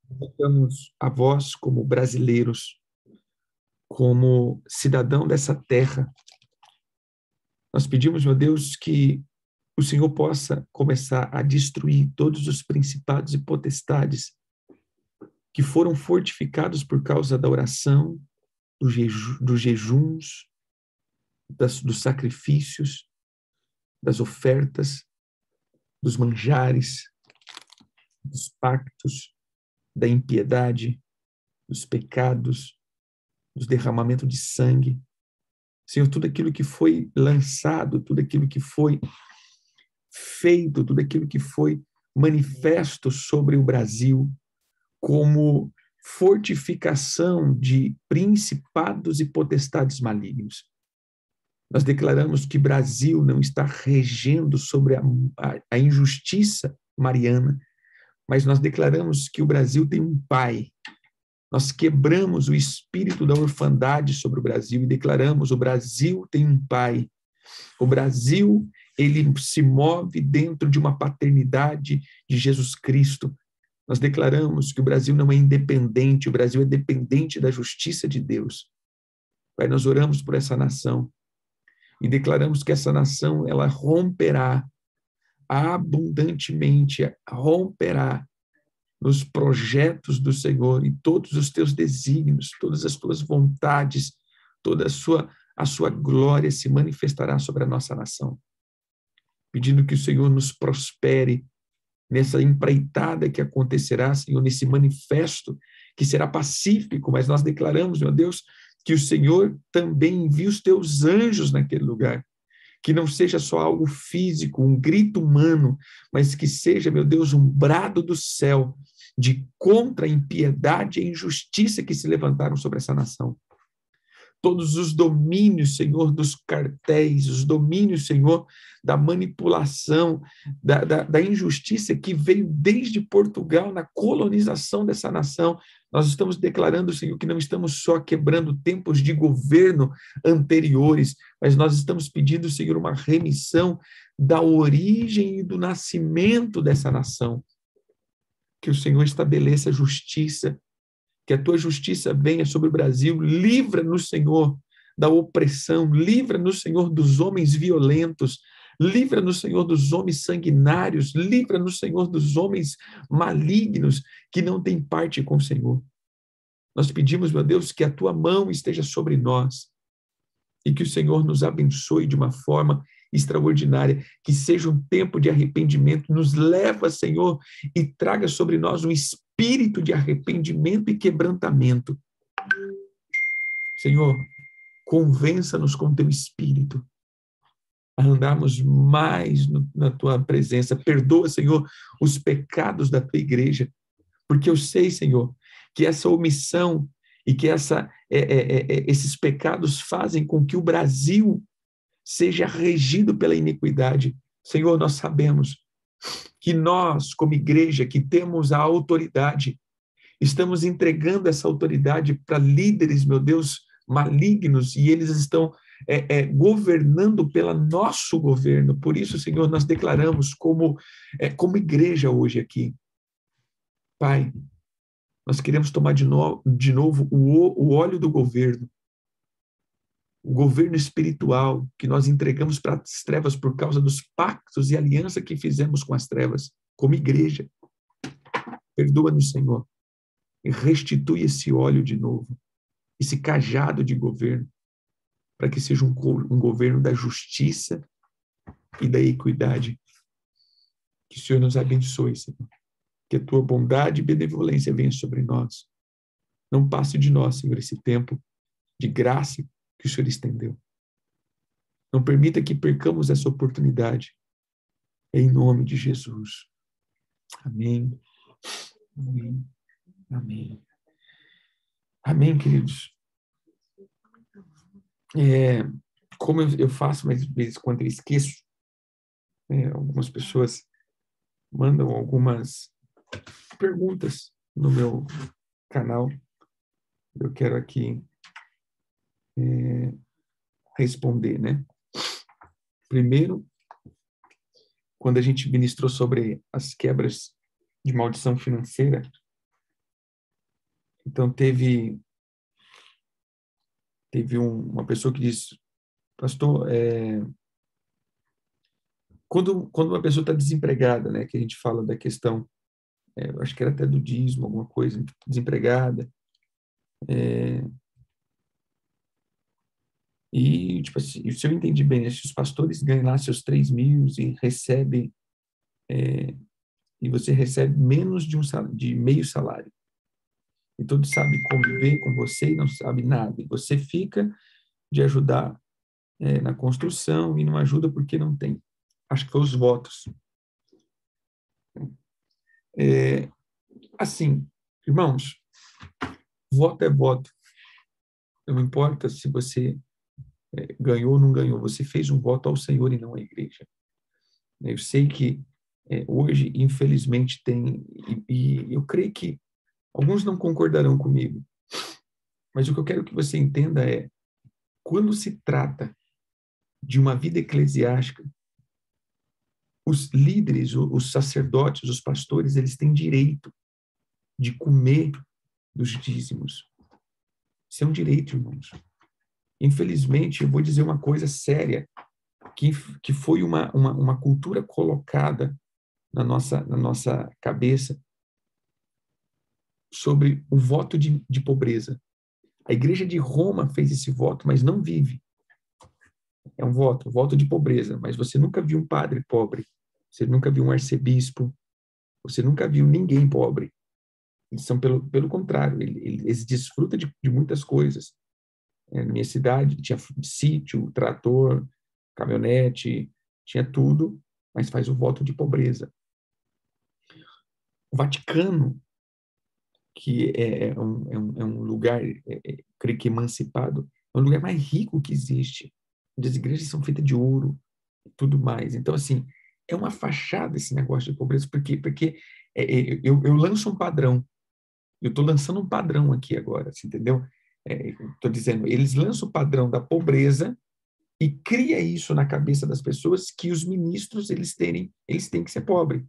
Colocamos a vós como brasileiros, como cidadão dessa terra. Nós pedimos, meu Deus, que o Senhor possa começar a destruir todos os principados e potestades que foram fortificados por causa da oração, dos jejuns, dos sacrifícios, das ofertas, dos manjares, dos pactos, da impiedade, dos pecados, dos derramamentos de sangue. Senhor, tudo aquilo que foi lançado, tudo aquilo que foi feito, tudo aquilo que foi manifesto sobre o Brasil como fortificação de principados e potestades malignos. Nós declaramos que Brasil não está regendo sobre a injustiça mariana, mas nós declaramos que o Brasil tem um pai. Nós quebramos o espírito da orfandade sobre o Brasil e declaramos: o Brasil tem um pai. O Brasil, ele se move dentro de uma paternidade de Jesus Cristo. Nós declaramos que o Brasil não é independente, o Brasil é dependente da justiça de Deus. Pai, nós oramos por essa nação e declaramos que essa nação, ela romperá abundantemente, romperá nos projetos do Senhor e todos os teus desígnios, todas as tuas vontades, toda a sua glória se manifestará sobre a nossa nação. Pedindo que o Senhor nos prospere nessa empreitada que acontecerá, Senhor, nesse manifesto que será pacífico, mas nós declaramos, meu Deus, que o Senhor também envie os teus anjos naquele lugar, que não seja só algo físico, um grito humano, mas que seja, meu Deus, um brado do céu de contra a impiedade e a injustiça que se levantaram sobre essa nação. Todos os domínios, Senhor, dos cartéis, os domínios, Senhor, da manipulação, da injustiça que veio desde Portugal na colonização dessa nação. Nós estamos declarando, Senhor, que não estamos só quebrando tempos de governo anteriores, mas nós estamos pedindo, Senhor, uma remissão da origem e do nascimento dessa nação. Que o Senhor estabeleça justiça, que a tua justiça venha sobre o Brasil, livra-nos, Senhor, da opressão, livra-nos, Senhor, dos homens violentos, livra-nos, Senhor, dos homens sanguinários, livra-nos, Senhor, dos homens malignos que não têm parte com o Senhor. Nós pedimos, meu Deus, que a tua mão esteja sobre nós e que o Senhor nos abençoe de uma forma extraordinária, que seja um tempo de arrependimento, nos leva, Senhor, e traga sobre nós um espírito de arrependimento e quebrantamento. Senhor, convença-nos com teu espírito a andarmos mais na tua presença. Perdoa, Senhor, os pecados da tua igreja, porque eu sei, Senhor, que essa omissão e que esses pecados fazem com que o Brasil seja regido pela iniquidade. Senhor, nós sabemos que nós, como igreja, que temos a autoridade, estamos entregando essa autoridade para líderes, meu Deus, malignos, e eles estão governando pelo nosso governo. Por isso, Senhor, nós declaramos como igreja hoje aqui. Pai, nós queremos tomar de novo o óleo do governo, o governo espiritual que nós entregamos para as trevas por causa dos pactos e aliança que fizemos com as trevas, como igreja. Perdoa-nos, Senhor, e restitui esse óleo de novo, esse cajado de governo, para que seja um governo da justiça e da equidade. Que o Senhor nos abençoe, Senhor. Que a tua bondade e benevolência venha sobre nós. Não passe de nós, Senhor, esse tempo de graça que o Senhor estendeu. Não permita que percamos essa oportunidade. Em nome de Jesus. Amém. Amém. Amém. Amém, queridos. Como eu faço, mas às vezes quando eu esqueço, algumas pessoas mandam algumas perguntas no meu canal. Eu quero aqui responder, né? Primeiro, quando a gente ministrou sobre as quebras de maldição financeira, Então, teve uma pessoa que disse, pastor, quando uma pessoa está desempregada, né, que a gente fala da questão, acho que era até do dízimo, alguma coisa, desempregada, e, tipo assim, se eu entendi bem, né, se os pastores ganham lá seus 3.000 e recebem, e você recebe menos de meio salário, e todos sabem conviver com você e não sabe nada, e você fica de ajudar na construção e não ajuda porque não tem. Acho que foi os votos. Assim, irmãos, voto é voto. Não importa se você ganhou ou não ganhou, você fez um voto ao Senhor e não à igreja. Eu sei que hoje, infelizmente, tem, e eu creio que alguns não concordarão comigo, mas o que eu quero que você entenda é, quando se trata de uma vida eclesiástica, os líderes, os sacerdotes, os pastores, eles têm direito de comer dos dízimos. Isso é um direito, irmãos. Infelizmente, eu vou dizer uma coisa séria, que foi uma cultura colocada na nossa cabeça sobre o voto de pobreza. A igreja de Roma fez esse voto, mas não vive. É um voto de pobreza, mas você nunca viu um padre pobre, você nunca viu um arcebispo, você nunca viu ninguém pobre. Eles são pelo contrário, eles desfrutam de muitas coisas. Na minha cidade tinha sítio, trator, caminhonete, tinha tudo, mas faz o voto de pobreza. O Vaticano, que é um lugar, creio que emancipado, é o lugar mais rico que existe. As igrejas são feitas de ouro e tudo mais. Então, assim, é uma fachada esse negócio de pobreza, porque eu lanço um padrão. Eu estou lançando um padrão aqui agora, assim, entendeu? Estou dizendo, eles lançam o padrão da pobreza e cria isso na cabeça das pessoas que os ministros eles têm que ser pobres.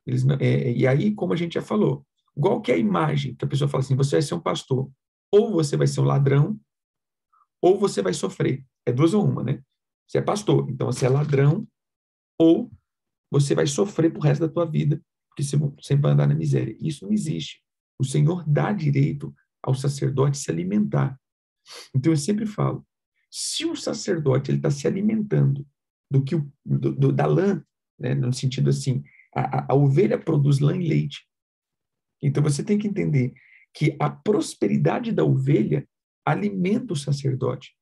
E aí, como a gente já falou, qual que é a imagem que a pessoa fala assim, você vai ser um pastor, ou você vai ser um ladrão, ou você vai sofrer. É duas ou uma, né? Você é pastor, então você é ladrão, ou você vai sofrer pro resto da tua vida, porque você vai andar na miséria. Isso não existe. O Senhor dá direito ao sacerdote se alimentar. Então eu sempre falo, se o sacerdote ele está se alimentando da lã, né, no sentido assim, a ovelha produz lã e leite. Então você tem que entender que a prosperidade da ovelha alimenta o sacerdote.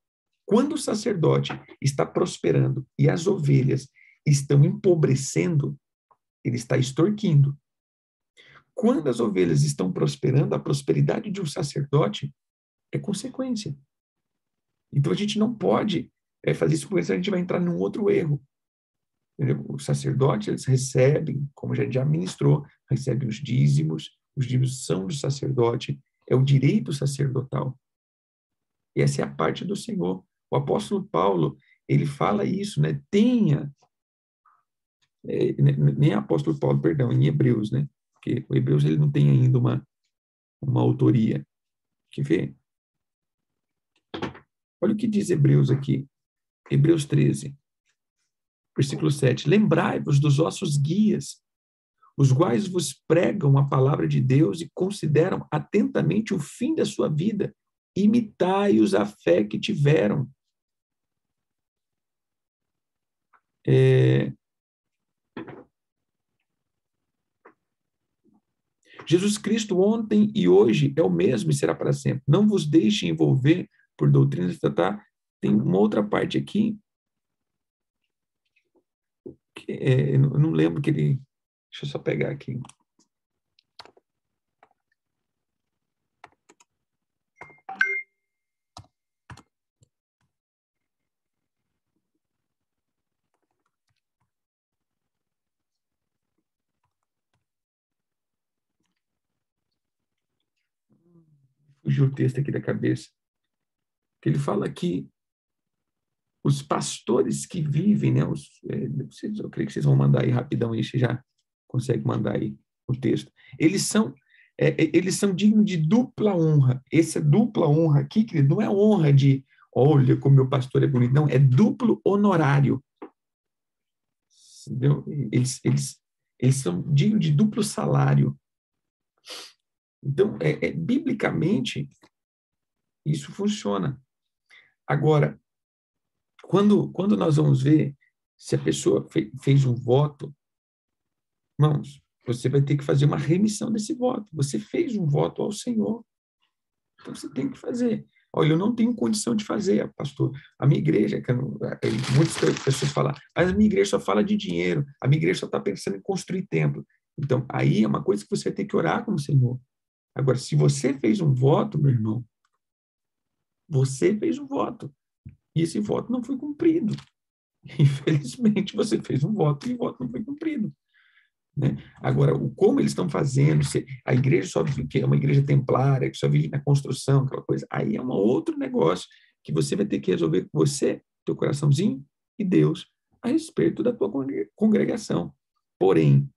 Quando o sacerdote está prosperando e as ovelhas estão empobrecendo, ele está extorquindo. Quando as ovelhas estão prosperando, a prosperidade de um sacerdote é consequência. Então a gente não pode fazer isso, porque senão a gente vai entrar num outro erro. Entendeu? Os sacerdotes, eles recebem, como a gente já ministrou, recebem os dízimos são do sacerdote, é o direito sacerdotal. E essa é a parte do Senhor. O apóstolo Paulo, ele fala isso, né? Nem é apóstolo Paulo, perdão, em Hebreus, né? Porque o Hebreus ele não tem ainda uma autoria. Que vê? Olha o que diz Hebreus aqui. Hebreus 13, versículo 7. Lembrai-vos dos vossos guias, os quais vos pregam a palavra de Deus e consideram atentamente o fim da sua vida. Imitai-os a fé que tiveram. Jesus Cristo ontem e hoje é o mesmo e será para sempre. Não vos deixe envolver por doutrinas, tá? Tem uma outra parte aqui, que eu não lembro que ele... Deixa eu só pegar aqui. Fugiu o texto aqui da cabeça. Que ele fala que os pastores que vivem, né? Eu creio que vocês vão mandar aí rapidão aí, você já consegue mandar aí o texto. Eles são eles são dignos de dupla honra. Essa dupla honra aqui, querido, não é honra de, olha como meu pastor é bonito, não, é duplo honorário. Entendeu? Eles são dignos de duplo salário. Então, biblicamente, isso funciona. Agora, quando nós vamos ver se a pessoa fez um voto, irmãos, você vai ter que fazer uma remissão desse voto. Você fez um voto ao Senhor. Então, você tem que fazer. Olha, eu não tenho condição de fazer, pastor. A minha igreja, muitas pessoas falam, mas a minha igreja só fala de dinheiro, a minha igreja só está pensando em construir templo. Então, aí é uma coisa que você vai ter que orar com o Senhor. Agora, se você fez um voto, meu irmão, você fez um voto, e esse voto não foi cumprido. Infelizmente, você fez um voto e o voto não foi cumprido. Né? Agora, como eles estão fazendo, se a igreja só que é uma igreja templária, que só vive na construção, aquela coisa, aí é um outro negócio que você vai ter que resolver com você, teu coraçãozinho e Deus, a respeito da tua congregação. Porém,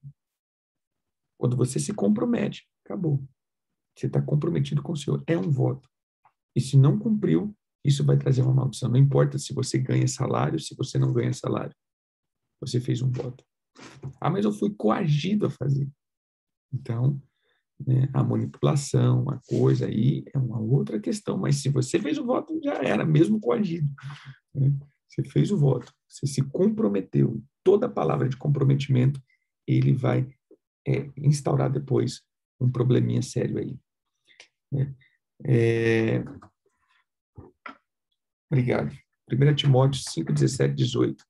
quando você se compromete, acabou. Você está comprometido com o Senhor. É um voto. E se não cumpriu, isso vai trazer uma maldição. Não importa se você ganha salário, se você não ganha salário. Você fez um voto. Ah, mas eu fui coagido a fazer. Então, né, a manipulação, a coisa aí é uma outra questão. Mas se você fez o voto, já era, mesmo coagido. Né? Você fez o voto, você se comprometeu. Toda palavra de comprometimento, ele vai instaurar depois um probleminha sério aí. Né? Obrigado. 1 Timóteo 5, 17, 18.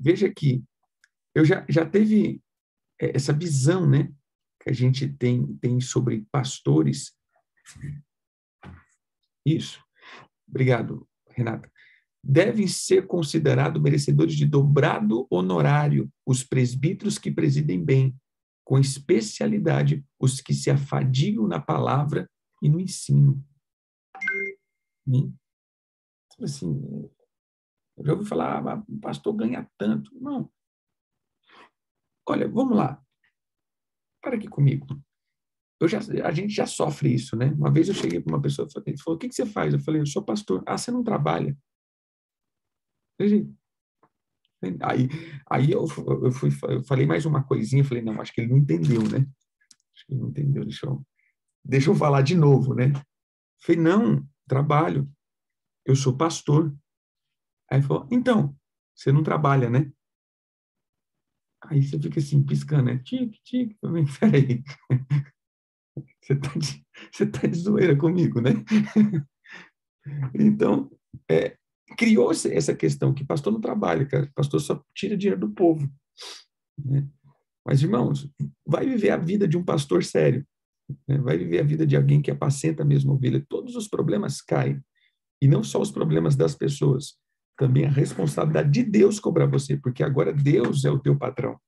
Veja aqui, eu já teve essa visão, né, que a gente tem sobre pastores. Isso. Obrigado, Renata. Devem ser considerados merecedores de dobrado honorário os presbíteros que presidem bem, com especialidade os que se afadigam na palavra e no ensino. Assim, eu já ouvi falar, o pastor ganha tanto. Não. Olha, vamos lá. Para aqui comigo. A gente já sofre isso, né? Uma vez eu cheguei para uma pessoa e falou, o que você faz? Eu falei, eu sou pastor. Ah, você não trabalha? Aí eu falei mais uma coisinha, falei, não, acho que ele não entendeu, né? Acho que ele não entendeu, deixa eu falar de novo, né? Falei, não, trabalho, eu sou pastor. Aí ele falou, então, você não trabalha, né? Aí você fica assim, piscando, né? Tique, tique, peraí. Você tá de zoeira comigo, né? Então, criou essa questão que pastor não trabalha, cara. Pastor só tira dinheiro do povo. Né? Mas, irmãos, vai viver a vida de um pastor sério. Né? Vai viver a vida de alguém que apacenta a mesma ovelha. Todos os problemas caem. E não só os problemas das pessoas. Também a responsabilidade de Deus cobrar você, porque agora Deus é o teu patrão.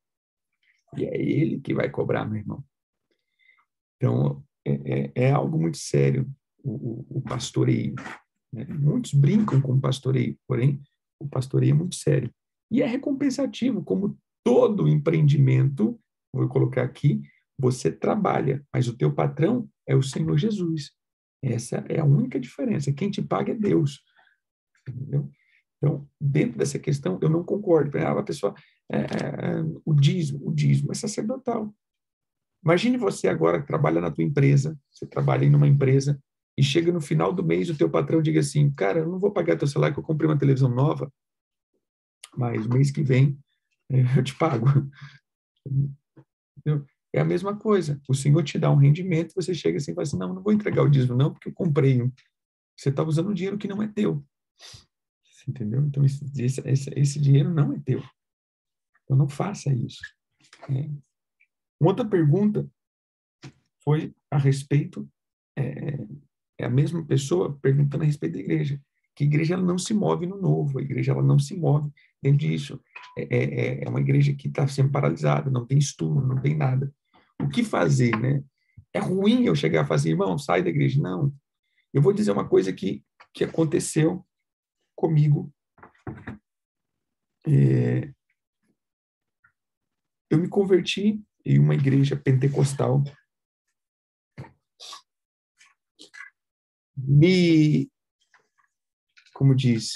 E é Ele que vai cobrar, meu irmão. Então, é algo muito sério o pastoreio. Né? Muitos brincam com o pastoreio, porém, o pastoreio é muito sério. E é recompensativo, como todo empreendimento, vou colocar aqui, você trabalha, mas o teu patrão é o Senhor Jesus. Essa é a única diferença. Quem te paga é Deus. Entendeu? Então, dentro dessa questão, eu não concordo. A pessoa, o dízimo é sacerdotal. Imagine você agora que trabalha na tua empresa, você trabalha em uma empresa, e chega no final do mês o teu patrão diga assim, cara, eu não vou pagar teu salário que eu comprei uma televisão nova, mas mês que vem eu te pago. Entendeu? É a mesma coisa. O Senhor te dá um rendimento, você chega assim e fala assim, não vou entregar o dízimo não, porque eu comprei um. Você está usando um dinheiro que não é teu. Entendeu? Então, esse dinheiro não é teu. Então, não faça isso. Né? Uma outra pergunta foi a respeito, é a mesma pessoa perguntando a respeito da igreja, que a igreja ela não se move no novo, a igreja ela não se move dentro disso. É uma igreja que está sempre paralisada, não tem estudo, não tem nada. O que fazer, né? É ruim eu chegar a fazer, irmão, sai da igreja. Não. Eu vou dizer uma coisa que aconteceu comigo. Eu me converti e uma igreja pentecostal como diz,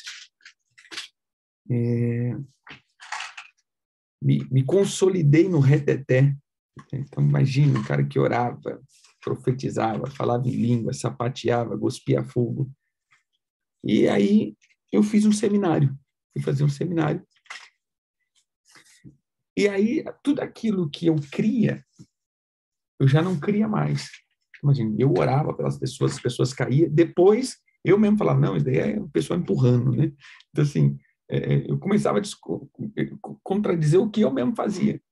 me consolidei no reteté. Então, imagina um cara que orava, profetizava, falava em língua, sapateava, cuspia fogo. E aí eu fiz um seminário, fui fazer um seminário. E aí tudo aquilo que eu cria, eu já não cria mais. Imagina, eu orava pelas pessoas, as pessoas caíam. Depois eu mesmo falava, não, isso daí é o pessoal empurrando, né? Então, assim, eu começava a contradizer o que eu mesmo fazia.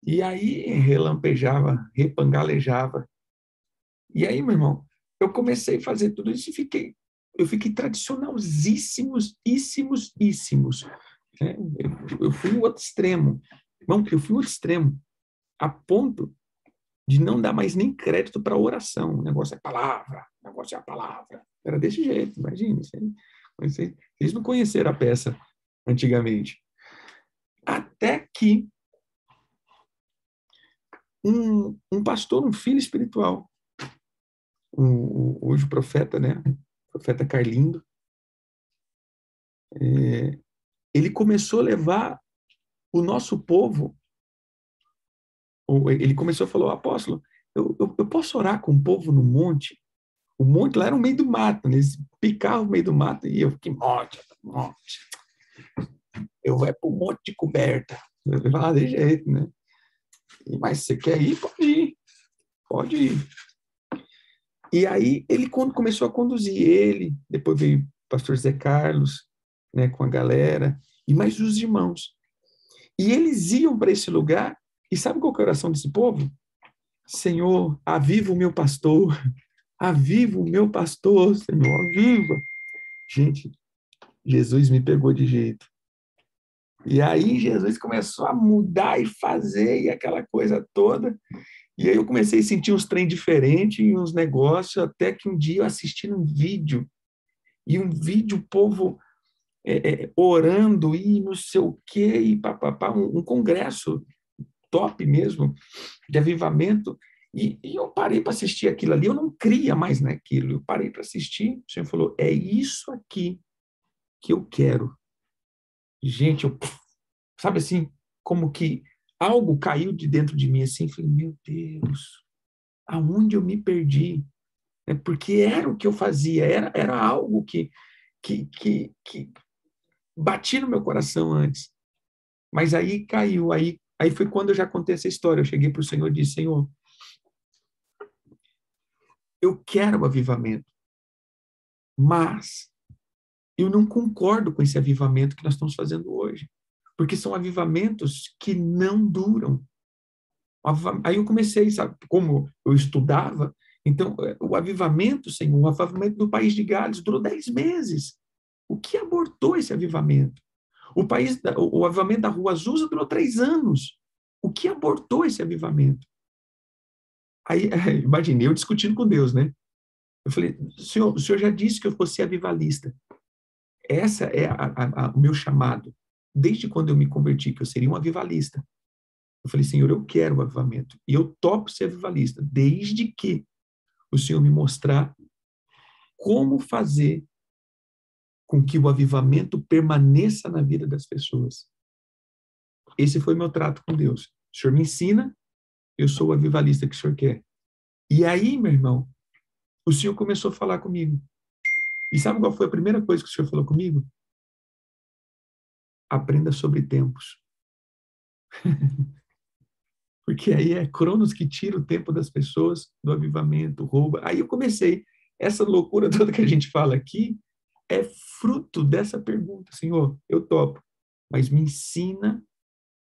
E aí relampejava, repangalejava. E aí, meu irmão, eu comecei a fazer tudo isso e eu fiquei tradicionalzíssimos, íssimos. Né? Eu fui no outro extremo. Irmão, eu fui no outro extremo, a ponto de não dar mais nem crédito para oração. O negócio é palavra, o negócio é a palavra. Era desse jeito, imagina. Vocês não conheceram a peça antigamente. Até que um pastor, um filho espiritual, hoje o profeta, né? O profeta Carlindo, ele começou a levar o nosso povo, ele começou a falar, apóstolo, eu posso orar com o povo no monte? O monte lá era no meio do mato, né? Eles picavam no meio do mato e eu fiquei, monte. Eu vou para o monte de coberta. Eu falava, de jeito, né? Mas você quer ir? Pode ir. Pode ir. E aí, ele quando começou a conduzir ele, depois veio o pastor Zé Carlos, né, com a galera, e mais os irmãos. E eles iam para esse lugar, e sabe qual que é a oração desse povo? Senhor, aviva o meu pastor, aviva o meu pastor, Senhor, aviva. Gente, Jesus me pegou de jeito. E aí Jesus começou a mudar e fazer, e aquela coisa toda. E aí eu comecei a sentir uns trem diferentes e uns negócios, até que um dia eu assisti um vídeo, e um vídeo, o povo orando e não sei o quê, e papapá, um congresso top mesmo, de avivamento, e eu parei para assistir aquilo ali, eu não cria mais naquilo, eu parei para assistir, o Senhor falou, é isso aqui que eu quero. Gente, sabe assim, como que algo caiu de dentro de mim assim, falei, meu Deus, aonde eu me perdi? Porque era o que eu fazia, era algo que batia no meu coração antes. Mas aí caiu, aí foi quando eu já contei essa história. Eu cheguei para o Senhor e disse, Senhor, eu quero o avivamento, mas eu não concordo com esse avivamento que nós estamos fazendo hoje, porque são avivamentos que não duram. Aí eu comecei, sabe, como eu estudava, então o avivamento, Senhor, o avivamento do país de Gales durou 10 meses. O que abortou esse avivamento? O avivamento da Rua Azusa durou 3 anos. O que abortou esse avivamento? Aí, imaginei eu discutindo com Deus, né? Eu falei, Senhor, o Senhor já disse que eu fosse avivalista. Essa é o meu chamado. Desde quando eu me converti, que eu seria um avivalista. Eu falei, Senhor, eu quero o avivamento. E eu topo ser avivalista, desde que o Senhor me mostrar como fazer com que o avivamento permaneça na vida das pessoas. Esse foi meu trato com Deus. O Senhor me ensina, eu sou o avivalista que o Senhor quer. E aí, meu irmão, o Senhor começou a falar comigo. E sabe qual foi a primeira coisa que o Senhor falou comigo? Aprenda sobre tempos. Porque aí é Cronos que tira o tempo das pessoas do avivamento, rouba. Aí eu comecei. Essa loucura toda que a gente fala aqui é fruto dessa pergunta. Senhor, eu topo, mas me ensina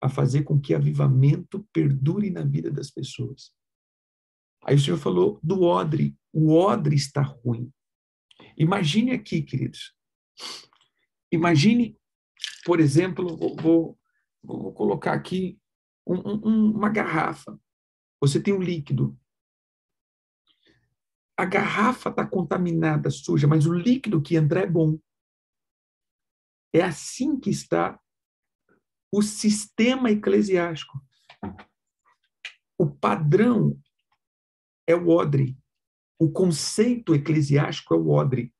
a fazer com que avivamento perdure na vida das pessoas. Aí o Senhor falou do odre. O odre está ruim. Imagine aqui, queridos. Imagine, por exemplo, vou colocar aqui uma garrafa. Você tem um líquido. A garrafa está contaminada, suja, mas o líquido que entra é bom. É assim que está o sistema eclesiástico. O padrão é o odre. O conceito eclesiástico é o odre.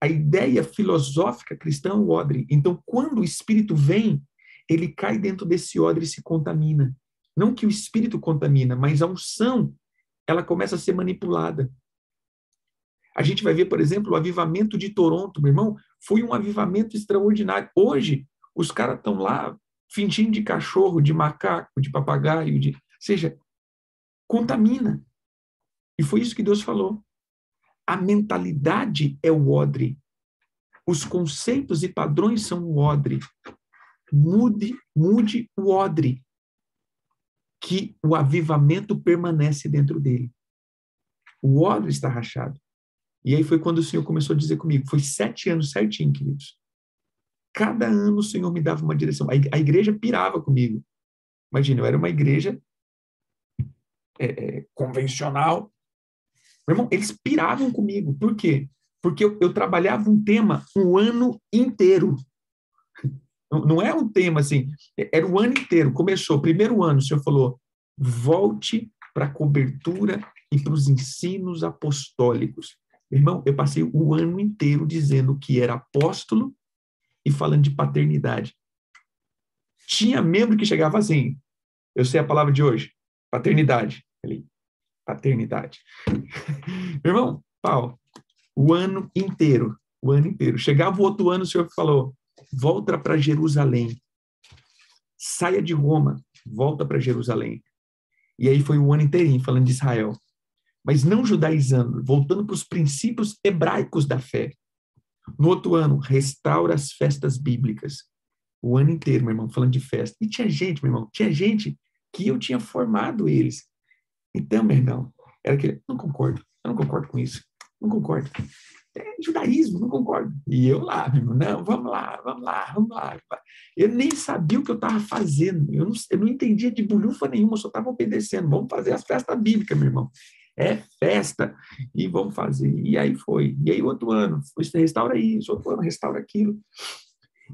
A ideia filosófica cristã é o odre. Então, quando o Espírito vem, ele cai dentro desse odre e se contamina. Não que o Espírito contamina, mas a unção, ela começa a ser manipulada. A gente vai ver, por exemplo, o avivamento de Toronto, meu irmão, foi um avivamento extraordinário. Hoje, os caras estão lá fingindo de cachorro, de macaco, de papagaio, ou seja, contamina. E foi isso que Deus falou. A mentalidade é o odre. Os conceitos e padrões são o odre. Mude o odre, que o avivamento permanece dentro dele. O odre está rachado. E aí foi quando o Senhor começou a dizer comigo. Foi 7 anos certinho, queridos. Cada ano o Senhor me dava uma direção. A igreja pirava comigo. Imagina, eu era uma igreja convencional. Meu irmão, eles piravam comigo. Por quê? Porque eu trabalhava um tema um ano inteiro. Não é um tema assim, era o ano inteiro. Começou, primeiro ano, o Senhor falou, volte para a cobertura e para os ensinos apostólicos. Meu irmão, eu passei o ano inteiro dizendo que era apóstolo e falando de paternidade. Tinha membro que chegava assim, eu sei a palavra de hoje, paternidade. Falei, paternidade. Meu irmão, pau, o ano inteiro. Chegava o outro ano, o Senhor falou, volta para Jerusalém. Saia de Roma, volta para Jerusalém. E aí foi o ano inteirinho falando de Israel. Mas não judaizando, voltando para os princípios hebraicos da fé. No outro ano, restaura as festas bíblicas. O ano inteiro, meu irmão, falando de festa. E tinha gente, meu irmão, que eu tinha formado eles. Então, meu irmão, era aquele, eu não concordo com isso. Não concordo. É judaísmo, não concordo. E eu lá, meu irmão, não, vamos lá. Eu nem sabia o que eu estava fazendo. Eu não entendia de bulhufa nenhuma, eu só estava obedecendo. Vamos fazer as festas bíblicas, meu irmão. É festa. E vamos fazer. E aí foi. E aí outro ano, restaura isso, outro ano, restaura aquilo.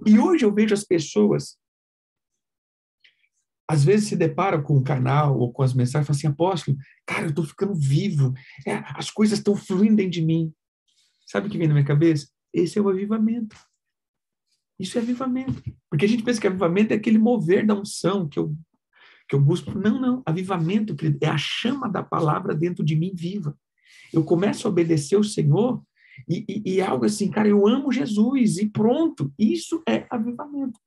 E hoje eu vejo as pessoas, às vezes se deparam com o canal ou com as mensagens e falam assim, apóstolo, cara, eu estou ficando vivo. As coisas estão fluindo dentro de mim. Sabe o que vem na minha cabeça? Esse é o avivamento. Isso é avivamento. Porque a gente pensa que avivamento é aquele mover da unção que eu busco. Não. Avivamento, querido, é a chama da palavra dentro de mim viva. Eu começo a obedecer o Senhor e é algo assim, cara, eu amo Jesus e pronto. Isso é avivamento.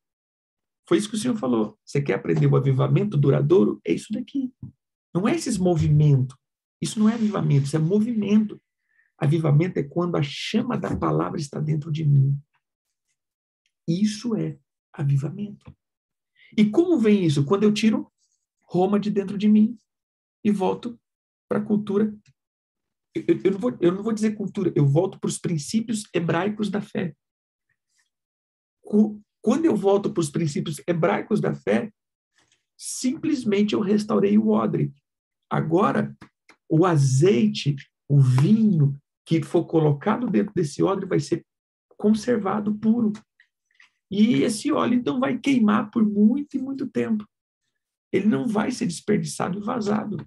Foi isso que o Senhor falou. Você quer aprender o avivamento duradouro? É isso daqui. Não é esses movimentos. Isso não é avivamento, isso é movimento. Avivamento é quando a chama da palavra está dentro de mim. Isso é avivamento. E como vem isso? Quando eu tiro Roma de dentro de mim e volto para a cultura. Eu não vou dizer cultura, eu volto para os princípios hebraicos da fé. Quando eu volto para os princípios hebraicos da fé, simplesmente eu restaurei o odre. Agora, o azeite, o vinho que for colocado dentro desse odre vai ser conservado puro. E esse óleo, então, vai queimar por muito e muito tempo. Ele não vai ser desperdiçado e vazado,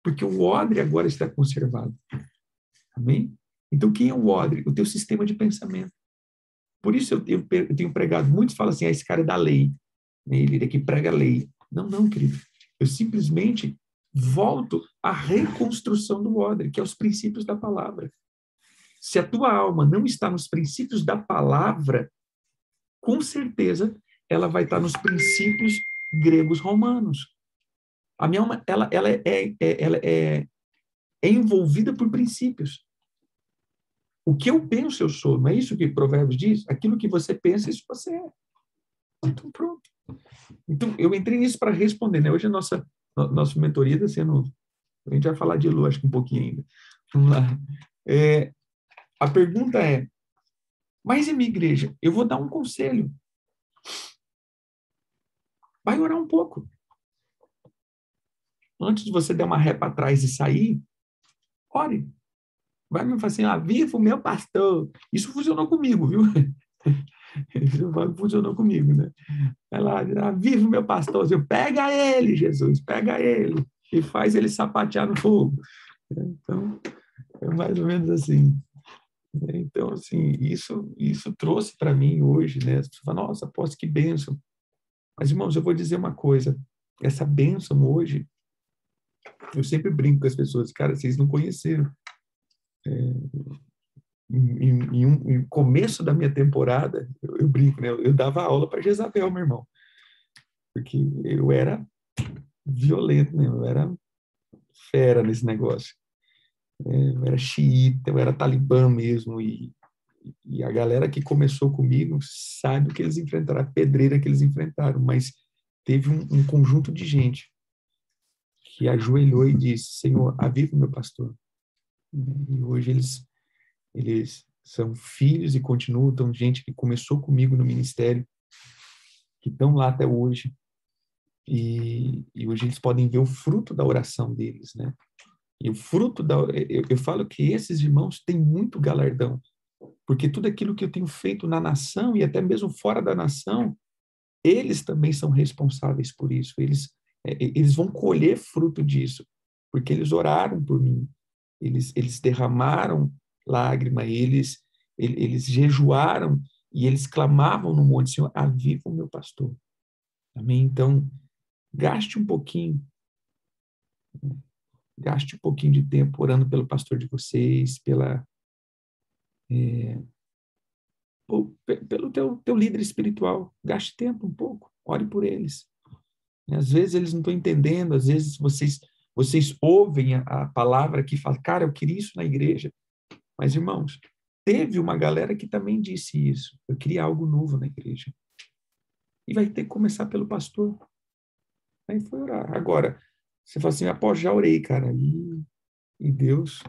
porque o odre agora está conservado. Amém? Então, quem é o odre? O teu sistema de pensamento. Por isso eu tenho pregado, muitos falam assim, esse cara é da lei, ele é que prega a lei. Não, querido. Eu simplesmente volto à reconstrução do odre, que é os princípios da palavra. Se a tua alma não está nos princípios da palavra, com certeza ela vai estar nos princípios gregos romanos. A minha alma, ela é envolvida por princípios. O que eu penso, eu sou. Não é isso que Provérbios diz? Aquilo que você pensa, isso você é. Então, pronto. Então, eu entrei nisso para responder, né? Hoje a nossa mentoria está sendo... A gente vai falar de Elu, acho que um pouquinho ainda. Vamos lá. A pergunta é, mas em minha igreja, eu vou dar um conselho. Vai orar um pouco. Antes de você dar uma ré para trás e sair, ore. Vai me falar assim, viva o meu pastor. Isso funcionou comigo, viu? Não funcionou comigo, né? Ela, viva o meu pastorzinho, pega ele, Jesus, pega ele, e faz ele sapatear no fogo. Então, é mais ou menos assim. Então, assim, isso trouxe para mim hoje, né? Você fala, nossa, poxa, que bênção. Mas, irmãos, eu vou dizer uma coisa. Essa bênção hoje, eu sempre brinco com as pessoas, cara, vocês não conheceram. Em começo da minha temporada, eu brinco, né? Eu dava aula para Jezabel, meu irmão, porque eu era violento, né? Eu era fera nesse negócio. Eu era xiita, eu era talibã mesmo, e a galera que começou comigo sabe o que eles enfrentaram, a pedreira que eles enfrentaram, mas teve um conjunto de gente que ajoelhou e disse, Senhor, aviva o meu pastor. E hoje eles são filhos e continuam, então gente que começou comigo no ministério, que estão lá até hoje, e hoje eles podem ver o fruto da oração deles, né? E o fruto eu falo que esses irmãos têm muito galardão, porque tudo aquilo que eu tenho feito na nação e até mesmo fora da nação, eles também são responsáveis por isso. Eles vão colher fruto disso, porque eles oraram por mim, eles derramaram lágrima, eles jejuaram e eles clamavam no monte, Senhor, aviva o meu pastor. Amém? Então, gaste um pouquinho, gaste um pouquinho de tempo orando pelo pastor de vocês, pelo teu líder espiritual. Gaste tempo um pouco, ore por eles. Às vezes eles não estão entendendo, às vezes vocês ouvem a palavra que fala, cara, eu queria isso na igreja. Mas, irmãos, teve uma galera que também disse isso. Eu queria algo novo na igreja. E vai ter que começar pelo pastor. Aí foi orar. Agora, você fala assim, após já orei, cara. E Deus...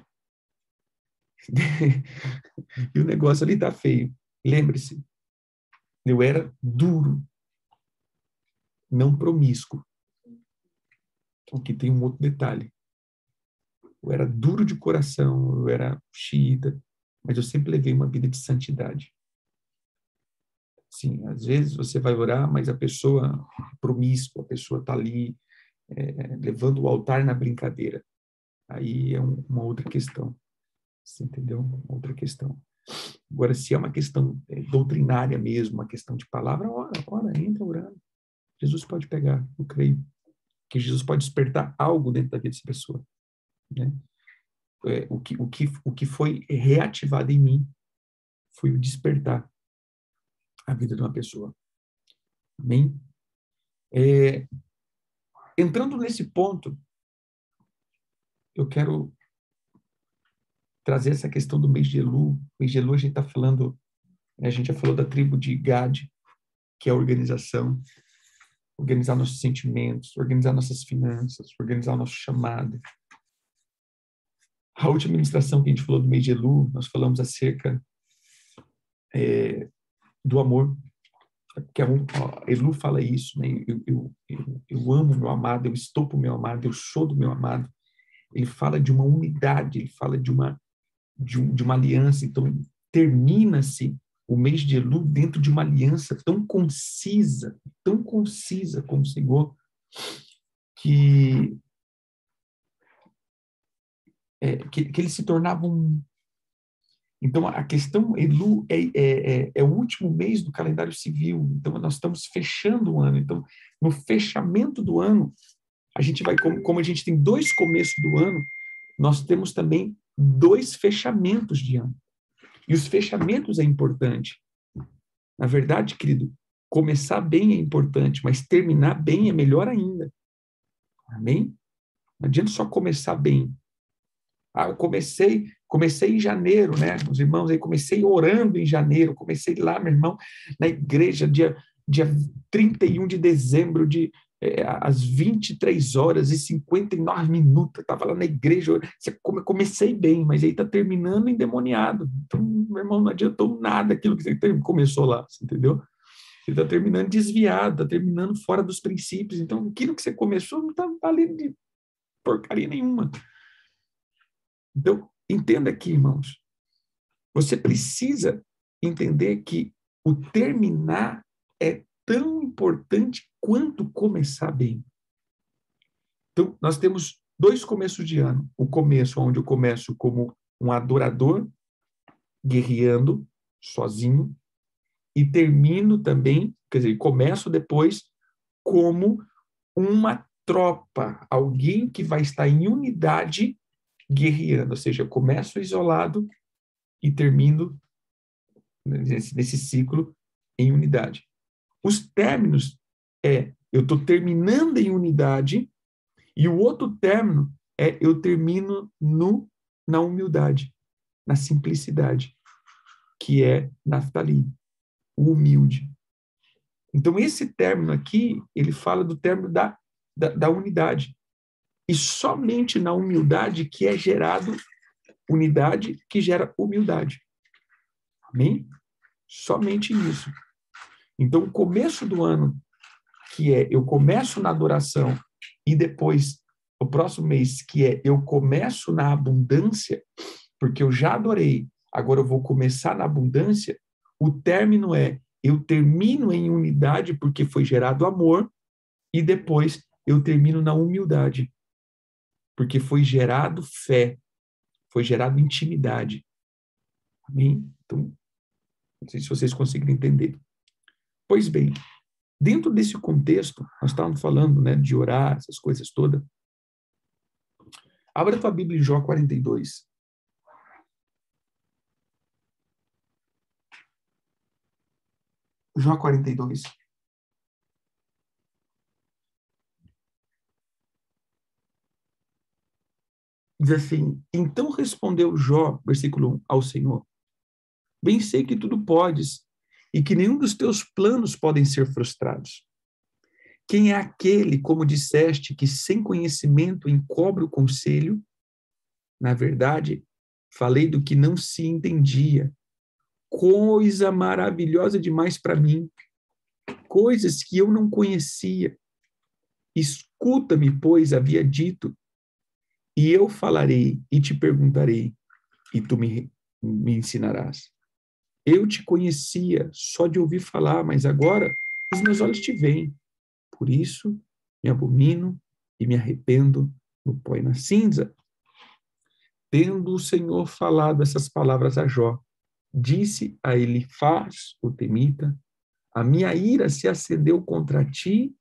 e o negócio ali tá feio. Lembre-se, eu era duro, não promíscuo. Então, aqui tem um outro detalhe. Eu era duro de coração, eu era xiita, mas eu sempre levei uma vida de santidade. Sim, às vezes você vai orar, mas a pessoa promíscua, a pessoa está ali levando o altar na brincadeira. Aí é uma outra questão. Você entendeu? Uma outra questão. Agora, se é uma questão doutrinária mesmo, uma questão de palavra, ora, entra orando. Jesus pode pegar, eu creio que Jesus pode despertar algo dentro da vida dessa pessoa, né? O que foi reativado em mim foi o despertar a vida de uma pessoa. Amém? Entrando nesse ponto, eu quero trazer essa questão do mês de Elu. O mês de Elu a gente está falando, a gente já falou da tribo de Gad, que é a organização, organizar nossos sentimentos, organizar nossas finanças, organizar o nosso chamado. A última ministração que a gente falou do mês de Elu, nós falamos acerca do amor, que Elu fala isso, né? Eu amo meu amado, eu estou para o meu amado, eu sou do meu amado. Ele fala de uma unidade, ele fala de uma aliança. Então, termina-se o mês de Elu dentro de uma aliança tão concisa com o Senhor, que eles se tornavam... Então, a questão Elu é o último mês do calendário civil. Então, nós estamos fechando o ano. Então, no fechamento do ano, a gente vai, como a gente tem 2 começos do ano, nós temos também 2 fechamentos de ano. E os fechamentos é importante. Na verdade, querido, começar bem é importante, mas terminar bem é melhor ainda. Amém? Não adianta só começar bem. Eu comecei em janeiro, né? Os irmãos aí, comecei orando em janeiro, comecei lá, meu irmão, na igreja, dia 31 de dezembro, às 23h59, estava lá na igreja, comecei bem, mas aí está terminando endemoniado. Então, meu irmão, não adiantou nada aquilo que você começou lá, você entendeu? Você está terminando desviado, está terminando fora dos princípios. Então, aquilo que você começou não está valendo de porcaria nenhuma. Então, entenda aqui, irmãos. Você precisa entender que o terminar é tão importante quanto começar bem. Então, nós temos 2 começos de ano. O começo, onde eu começo como um adorador, guerreando, sozinho, e termino também, quer dizer, começo depois como uma tropa, alguém que vai estar em unidade guerreando, ou seja, eu começo isolado e termino nesse ciclo em unidade. Os términos eu estou terminando em unidade e o outro término eu termino na humildade, na simplicidade, que é Naftali, o humilde. Então, esse término aqui, ele fala do término da unidade. E somente na humildade que é gerado unidade, que gera humildade. Amém? Somente nisso. Então, o começo do ano, que eu começo na adoração, e depois, o próximo mês, que eu começo na abundância, porque eu já adorei, agora eu vou começar na abundância, o término eu termino em unidade, porque foi gerado amor, e depois eu termino na humildade, porque foi gerado fé, foi gerado intimidade. Amém? Então, não sei se vocês conseguem entender. Pois bem, dentro desse contexto, nós estávamos falando, né, de orar, essas coisas todas. Abra a tua Bíblia em Jó 42. Jó 42. Diz assim: então respondeu Jó, versículo 1, ao Senhor: bem sei que tudo podes e que nenhum dos teus planos podem ser frustrados. Quem é aquele, como disseste, que sem conhecimento encobre o conselho? Na verdade, falei do que não se entendia. Coisa maravilhosa demais para mim. Coisas que eu não conhecia. Escuta-me, pois, havia dito, e eu falarei e te perguntarei, e tu me ensinarás. Eu te conhecia só de ouvir falar, mas agora os meus olhos te veem. Por isso, me abomino e me arrependo no pó e na cinza. Tendo o Senhor falado essas palavras a Jó, disse a Elifaz, o temita: a minha ira se acendeu contra ti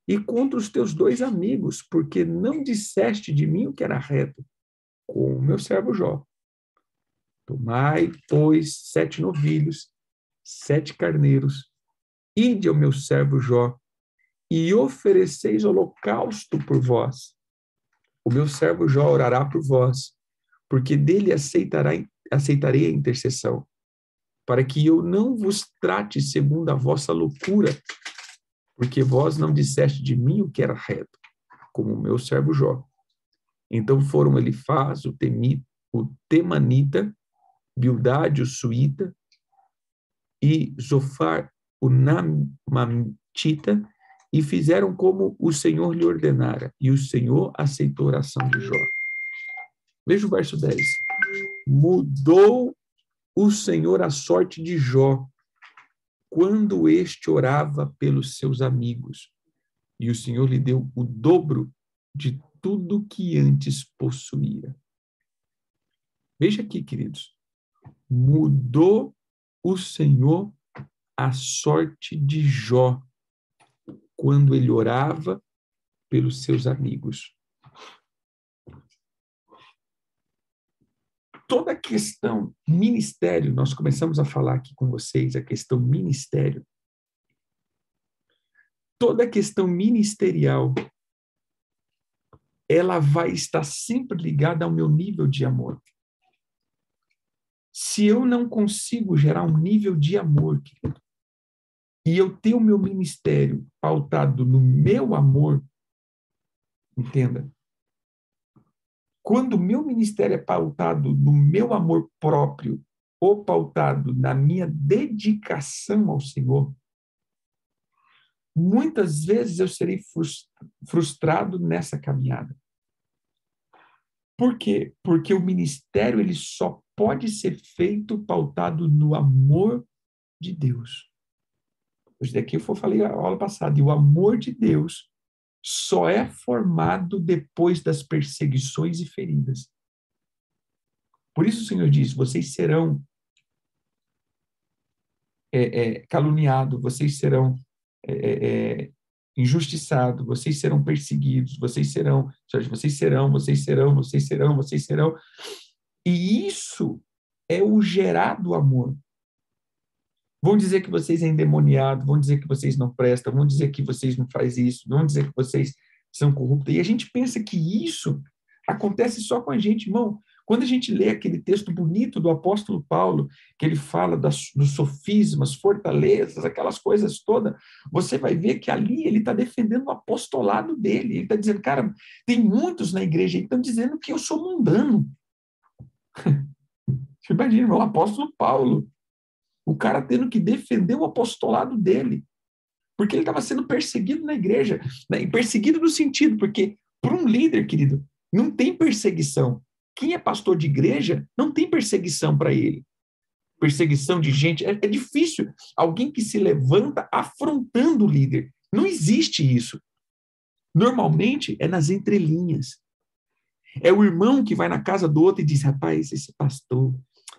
e contra os teus 2 amigos, porque não disseste de mim o que era reto, com o meu servo Jó. Tomai, pois, 7 novilhos, 7 carneiros, ide ao meu servo Jó, e ofereceis holocausto por vós. O meu servo Jó orará por vós, porque dele aceitarei a intercessão, para que eu não vos trate segundo a vossa loucura, porque vós não disseste de mim o que era reto, como o meu servo Jó. Então foram Elifaz, o Temanita, Bildade, o Suíta, e Zofar, o Namatita, e fizeram como o Senhor lhe ordenara, e o Senhor aceitou a oração de Jó. Veja o verso 10. Mudou o Senhor a sorte de Jó, quando este orava pelos seus amigos, e o Senhor lhe deu o dobro de tudo que antes possuía. Veja aqui, queridos. Mudou o Senhor a sorte de Jó, quando ele orava pelos seus amigos. Toda a questão ministério, nós começamos a falar aqui com vocês, a questão ministério. Toda a questão ministerial, ela vai estar sempre ligada ao meu nível de amor. Se eu não consigo gerar um nível de amor, querido, e eu tenho o meu ministério pautado no meu amor, entenda, quando o meu ministério é pautado no meu amor próprio, ou pautado na minha dedicação ao Senhor, muitas vezes eu serei frustrado nessa caminhada. Por quê? Porque o ministério ele só pode ser feito pautado no amor de Deus. Isso daqui eu falei a aula passada, e o amor de Deus só é formado depois das perseguições e feridas. Por isso o Senhor diz, vocês serão caluniados, vocês serão injustiçados, vocês serão perseguidos, vocês serão. E isso é o gerado amor. Vão dizer que vocês é endemoniado, vão dizer que vocês não prestam, vão dizer que vocês não fazem isso, vão dizer que vocês são corruptos. E a gente pensa que isso acontece só com a gente, irmão. Quando a gente lê aquele texto bonito do apóstolo Paulo, que ele fala dos sofismas, fortalezas, aquelas coisas todas, você vai ver que ali ele está defendendo o apostolado dele. Ele está dizendo, cara, tem muitos na igreja que estão dizendo que eu sou mundano. Você imagina, irmão, o apóstolo Paulo, o cara tendo que defender o apostolado dele, porque ele estava sendo perseguido na igreja, né? Perseguido no sentido, porque para um líder, querido, não tem perseguição. Quem é pastor de igreja não tem perseguição para ele. Perseguição de gente, é difícil. Alguém que se levanta afrontando o líder. Não existe isso. Normalmente é nas entrelinhas. É o irmão que vai na casa do outro e diz, rapaz, esse pastor,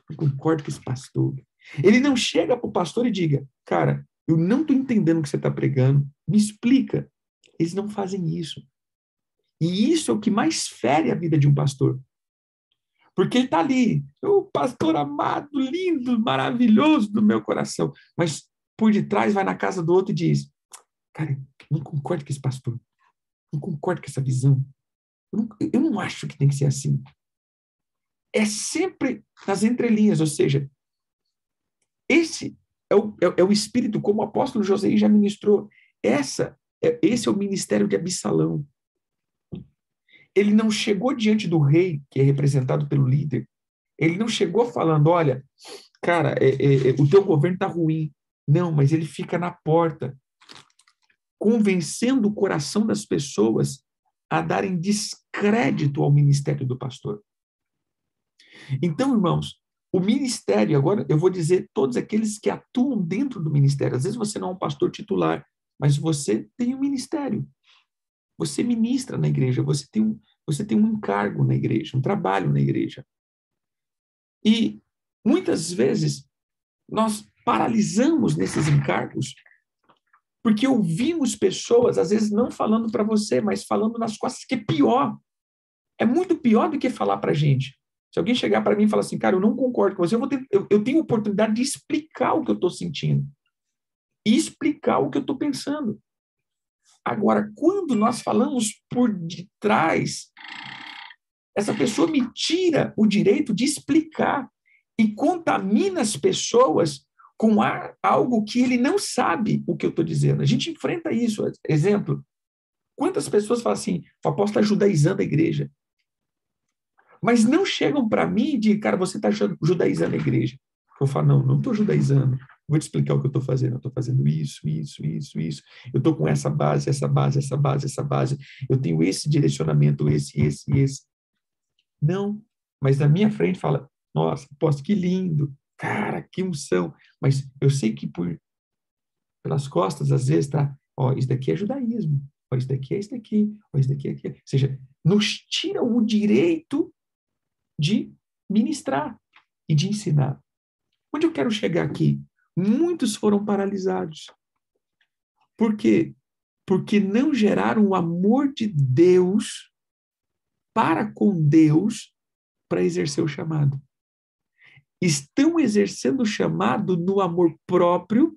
eu concordo com esse pastor. Ele não chega para o pastor e diga, cara, eu não estou entendendo o que você está pregando, me explica. Eles não fazem isso. E isso é o que mais fere a vida de um pastor. Porque ele está ali, o pastor amado, lindo, maravilhoso do meu coração. Mas por detrás vai na casa do outro e diz, cara, eu não concordo com esse pastor, não concordo com essa visão. Eu não acho que tem que ser assim. É sempre nas entrelinhas, ou seja, esse é o espírito, como o apóstolo José já ministrou. Esse é o ministério de Absalão. Ele não chegou diante do rei, que é representado pelo líder. Ele não chegou falando, olha, cara, o teu governo está ruim. Não, mas ele fica na porta, convencendo o coração das pessoas a darem descrédito ao ministério do pastor. Então, irmãos, o ministério, agora eu vou dizer todos aqueles que atuam dentro do ministério. Às vezes você não é um pastor titular, mas você tem um ministério. Você ministra na igreja, você tem um encargo na igreja, um trabalho na igreja. E muitas vezes nós paralisamos nesses encargos porque ouvimos pessoas, às vezes não falando para você, mas falando nas costas, que é pior. É muito pior do que falar para a gente. Se alguém chegar para mim e falar assim, cara, eu não concordo com você, eu tenho a oportunidade de explicar o que eu estou sentindo e explicar o que eu estou pensando. Agora, quando nós falamos por detrás, essa pessoa me tira o direito de explicar e contamina as pessoas com algo que ele não sabe o que eu estou dizendo. A gente enfrenta isso. Exemplo, quantas pessoas falam assim, o apóstolo está judaizando a igreja, mas não chegam para mim e dizem, cara, você está judaizando a igreja. Eu falo, não estou judaizando. Vou te explicar o que eu estou fazendo. Eu estou fazendo isso. Eu estou com essa base. Eu tenho esse direcionamento, esse. Não, mas na minha frente fala, nossa, apóstolo, que lindo. Cara, que unção. Mas eu sei que pelas costas, às vezes, tá, isso daqui é judaísmo. Isso daqui é isso daqui. Isso daqui é aquilo. Ou seja, nos tira o direito de ministrar e de ensinar. Onde eu quero chegar aqui? Muitos foram paralisados. Por quê? Porque não geraram o amor de Deus para com Deus para exercer o chamado. Estão exercendo o chamado no amor próprio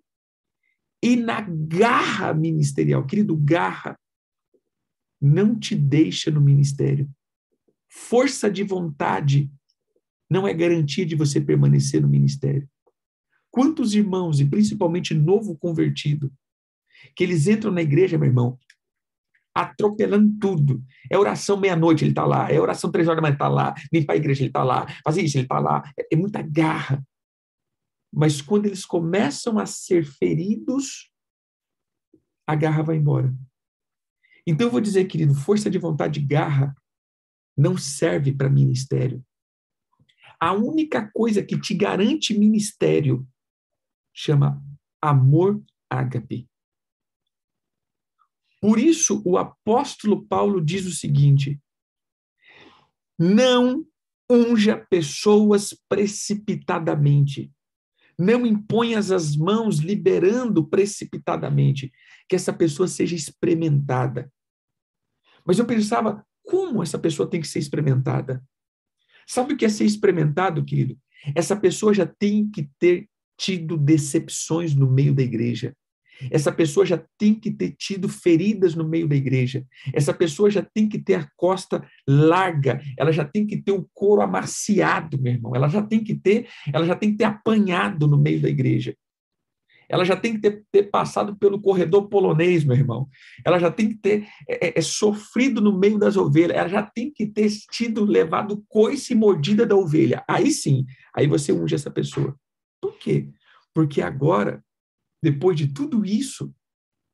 e na garra ministerial. Querido, garra não te deixa no ministério. Força de vontade não é garantia de você permanecer no ministério. Quantos irmãos, e principalmente novo convertido, que eles entram na igreja, meu irmão, atropelando tudo. É oração meia-noite, ele está lá. É oração 3 horas da manhã, ele está lá. Limpar a igreja, ele está lá. Fazer isso, ele está lá. É muita garra. Mas quando eles começam a ser feridos, a garra vai embora. Então eu vou dizer, querido, força de vontade e garra não serve para ministério. A única coisa que te garante ministério chama amor ágape. Por isso, o apóstolo Paulo diz o seguinte: não unja pessoas precipitadamente. Não imponhas as mãos liberando precipitadamente, que essa pessoa seja experimentada. Mas eu pensava, como essa pessoa tem que ser experimentada? Sabe o que é ser experimentado, querido? Essa pessoa já tem que ter tido decepções no meio da igreja. Essa pessoa já tem que ter tido feridas no meio da igreja. Essa pessoa já tem que ter a costa larga. Ela já tem que ter o couro amaciado, meu irmão. Ela já tem que ter apanhado no meio da igreja. Ela já tem que ter passado pelo corredor polonês, meu irmão. Ela já tem que ter sofrido no meio das ovelhas. Ela já tem que ter tido levado coice e mordida da ovelha. Aí sim, aí você unge essa pessoa. Por quê? Porque agora, depois de tudo isso,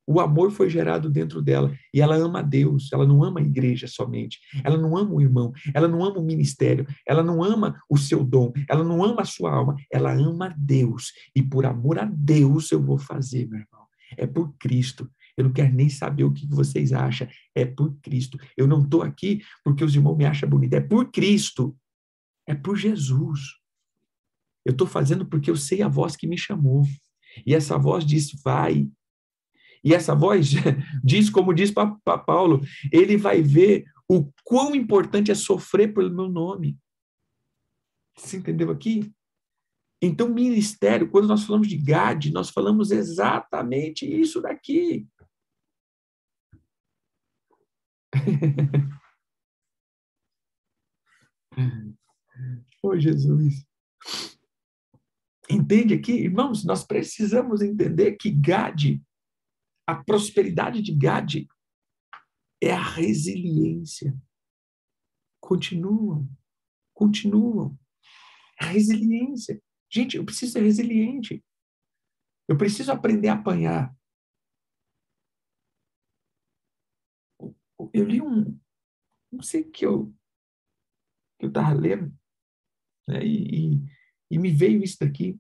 o amor foi gerado dentro dela e ela ama a Deus, ela não ama a igreja somente, ela não ama o irmão, ela não ama o ministério, ela não ama o seu dom, ela não ama a sua alma, ela ama a Deus e por amor a Deus eu vou fazer, meu irmão. É por Cristo. Eu não quero nem saber o que vocês acham. É por Cristo. Eu não estou aqui porque os irmãos me acham bonito. É por Cristo. É por Jesus. Eu estou fazendo porque eu sei a voz que me chamou. E essa voz diz, vai. E essa voz diz, como diz para Paulo, ele vai ver o quão importante é sofrer pelo meu nome. Você entendeu aqui? Então, ministério, quando nós falamos de Gade, nós falamos exatamente isso daqui. Oh, Jesus. Entende aqui? Irmãos, nós precisamos entender que Gade, a prosperidade de Gade, é a resiliência. Continuam. A resiliência. Gente, eu preciso ser resiliente. Eu preciso aprender a apanhar. Eu li não sei o que eu estava lendo, né, e me veio isso daqui.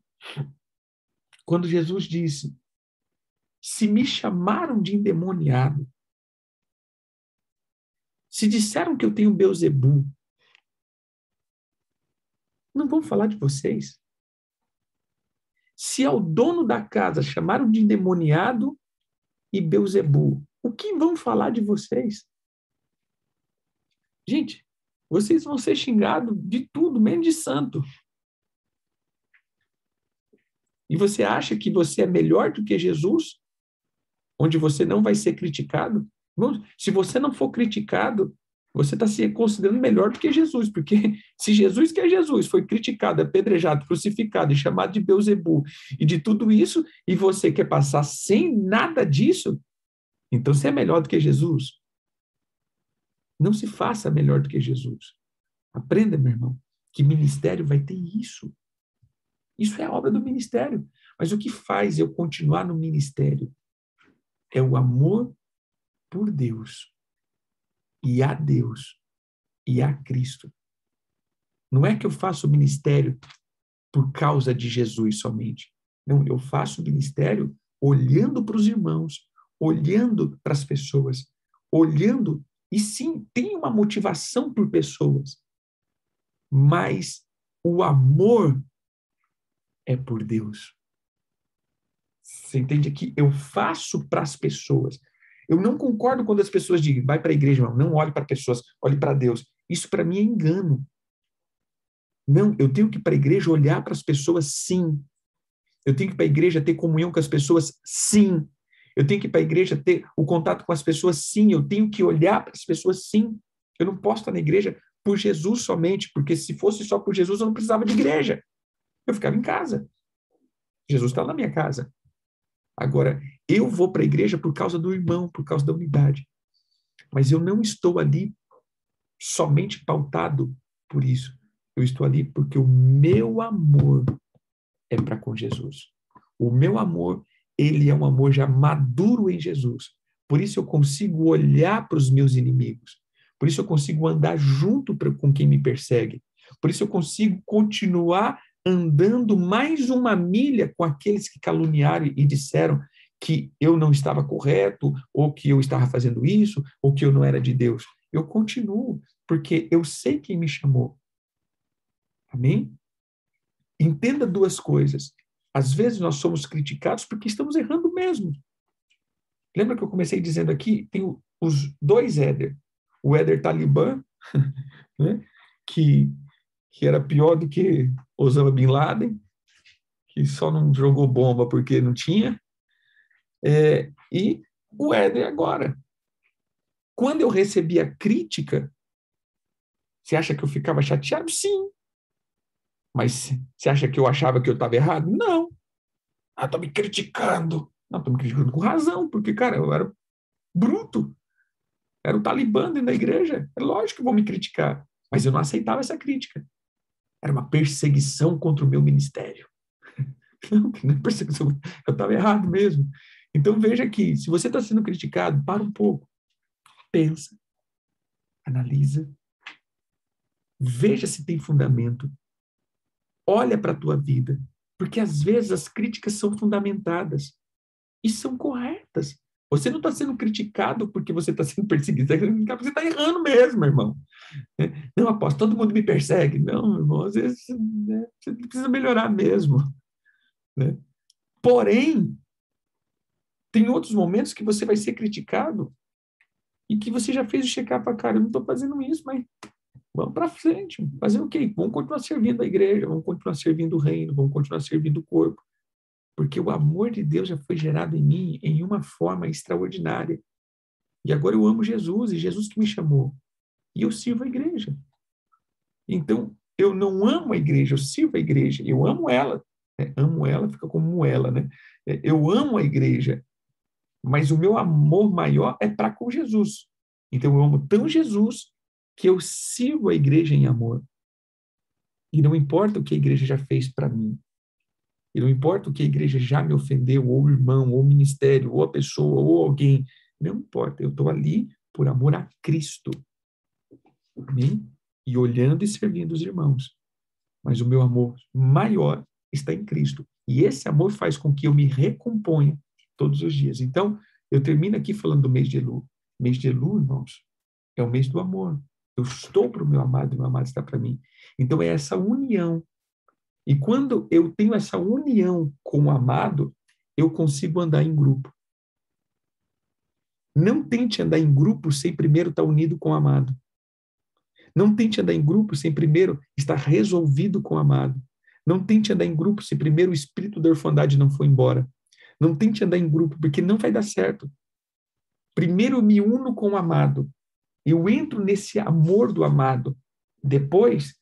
Quando Jesus disse, se me chamaram de endemoniado, se disseram que eu tenho Beelzebu, não vão falar de vocês? Se ao dono da casa chamaram de endemoniado e Beelzebu, o que vão falar de vocês? Gente, vocês vão ser xingados de tudo, menos de santo. E você acha que você é melhor do que Jesus? Onde você não vai ser criticado? Se você não for criticado, você está se considerando melhor do que Jesus, porque se Jesus, que é Jesus, foi criticado, apedrejado, crucificado e chamado de Beelzebu e de tudo isso, e você quer passar sem nada disso, então você é melhor do que Jesus. Não se faça melhor do que Jesus. Aprenda, meu irmão, que ministério vai ter isso. Isso é a obra do ministério. Mas o que faz eu continuar no ministério é o amor por Deus e a Deus e a Cristo. Não é que eu faço o ministério por causa de Jesus somente. Não, eu faço o ministério olhando para os irmãos, olhando para as pessoas, olhando, e sim, tem uma motivação por pessoas, mas o amor é por Deus. Você entende aqui? Eu faço para as pessoas. Eu não concordo quando as pessoas dizem, vai para a igreja, não olhe para pessoas, olhe para Deus. Isso para mim é engano. Não, eu tenho que ir para a igreja olhar para as pessoas, sim. Eu tenho que ir para a igreja ter comunhão com as pessoas, sim. Eu tenho que ir para a igreja ter o contato com as pessoas, sim. Eu tenho que olhar para as pessoas, sim. Eu não posso estar na igreja por Jesus somente, porque se fosse só por Jesus, eu não precisava de igreja. Eu ficava em casa. Jesus está na minha casa. Agora, eu vou para a igreja por causa do irmão, por causa da unidade. Mas eu não estou ali somente pautado por isso. Eu estou ali porque o meu amor é para com Jesus. O meu amor, ele é um amor já maduro em Jesus. Por isso eu consigo olhar para os meus inimigos. Por isso eu consigo andar junto com quem me persegue. Por isso eu consigo continuar andando mais uma milha com aqueles que caluniaram e disseram que eu não estava correto, ou que eu estava fazendo isso, ou que eu não era de Deus. Eu continuo, porque eu sei quem me chamou. Amém? Entenda duas coisas. Às vezes nós somos criticados porque estamos errando mesmo. Lembra que eu comecei dizendo aqui, tem os dois Éder. O Éder Talibã, né, que era pior do que Osama Bin Laden, que só não jogou bomba porque não tinha, e o Éder agora. Quando eu recebi a crítica, você acha que eu ficava chateado? Sim. Mas você acha que eu achava que eu estava errado? Não. Ah, tá me criticando. Não, tô me criticando com razão, porque, cara, eu era bruto. Era o Talibã dentro da igreja. É lógico que vão me criticar. Mas eu não aceitava essa crítica. Era uma perseguição contra o meu ministério. Não é perseguição. Eu estava errado mesmo. Então veja aqui, se você está sendo criticado, para um pouco. Pensa, analisa, veja se tem fundamento. Olha para a tua vida. Porque às vezes as críticas são fundamentadas e são corretas. Você não está sendo criticado porque você está sendo perseguido, você está errando mesmo, irmão. Não, apóstolo, todo mundo me persegue. Não, irmão, às vezes, né, você precisa melhorar mesmo. Né? Porém, tem outros momentos que você vai ser criticado e que você já fez o check-up para cara, eu não estou fazendo isso, mas vamos para frente. Fazer o quê? Vamos continuar servindo a igreja, vamos continuar servindo o reino, vamos continuar servindo o corpo. Porque o amor de Deus já foi gerado em mim em uma forma extraordinária. E agora eu amo Jesus, e Jesus que me chamou. E eu sirvo a igreja. Então, eu não amo a igreja, eu sirvo a igreja, eu amo ela. Amo ela, fica como ela, né? Eu amo a igreja, mas o meu amor maior é para com Jesus. Então, eu amo tão Jesus que eu sirvo a igreja em amor. E não importa o que a igreja já fez para mim, e não importa o que a igreja já me ofendeu, ou o irmão, ou o ministério, ou a pessoa, ou alguém, não importa, eu estou ali por amor a Cristo. Amém? E olhando e servindo os irmãos. Mas o meu amor maior está em Cristo. E esse amor faz com que eu me recomponha todos os dias. Então, eu termino aqui falando do mês de Elu. Mês de Elu, irmãos, é o mês do amor. Eu estou para o meu amado e o meu amado está para mim. Então, é essa união. E quando eu tenho essa união com o amado, eu consigo andar em grupo. Não tente andar em grupo sem primeiro estar unido com o amado. Não tente andar em grupo sem primeiro estar resolvido com o amado. Não tente andar em grupo se primeiro o espírito da orfandade não foi embora. Não tente andar em grupo, porque não vai dar certo. Primeiro eu me uno com o amado. Eu entro nesse amor do amado. Depois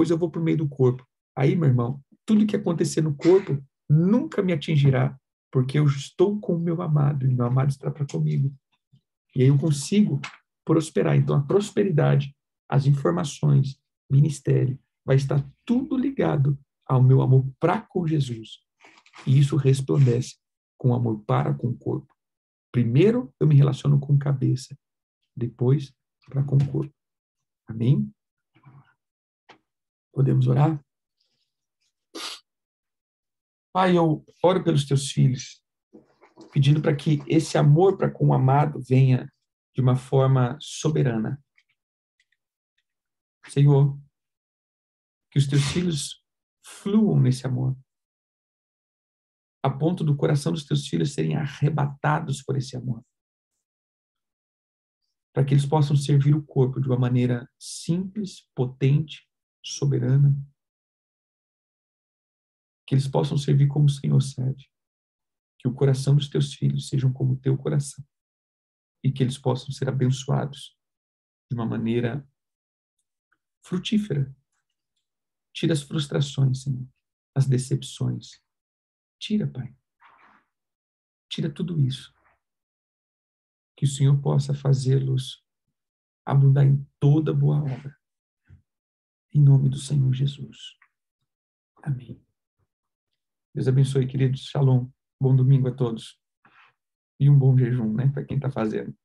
eu vou para o meio do corpo. Aí, meu irmão, tudo que acontecer no corpo nunca me atingirá, porque eu estou com o meu amado, e o meu amado está para comigo. E aí eu consigo prosperar. Então, a prosperidade, as informações, ministério, vai estar tudo ligado ao meu amor para com Jesus. E isso resplandece com amor para com o corpo. Primeiro, eu me relaciono com cabeça. Depois, para com o corpo. Amém? Podemos orar? Pai, eu oro pelos teus filhos, pedindo para que esse amor para com o amado venha de uma forma soberana. Senhor, que os teus filhos fluam nesse amor, a ponto do coração dos teus filhos serem arrebatados por esse amor, para que eles possam servir o corpo de uma maneira simples, potente, soberana, que eles possam servir como o Senhor serve, que o coração dos teus filhos sejam como o teu coração, e que eles possam ser abençoados de uma maneira frutífera. Tira as frustrações, Senhor, as decepções. Tira, Pai. Tira tudo isso. Que o Senhor possa fazê-los abundar em toda boa obra. Em nome do Senhor Jesus. Amém. Deus abençoe, queridos. Shalom. Bom domingo a todos. E um bom jejum, né, para quem está fazendo.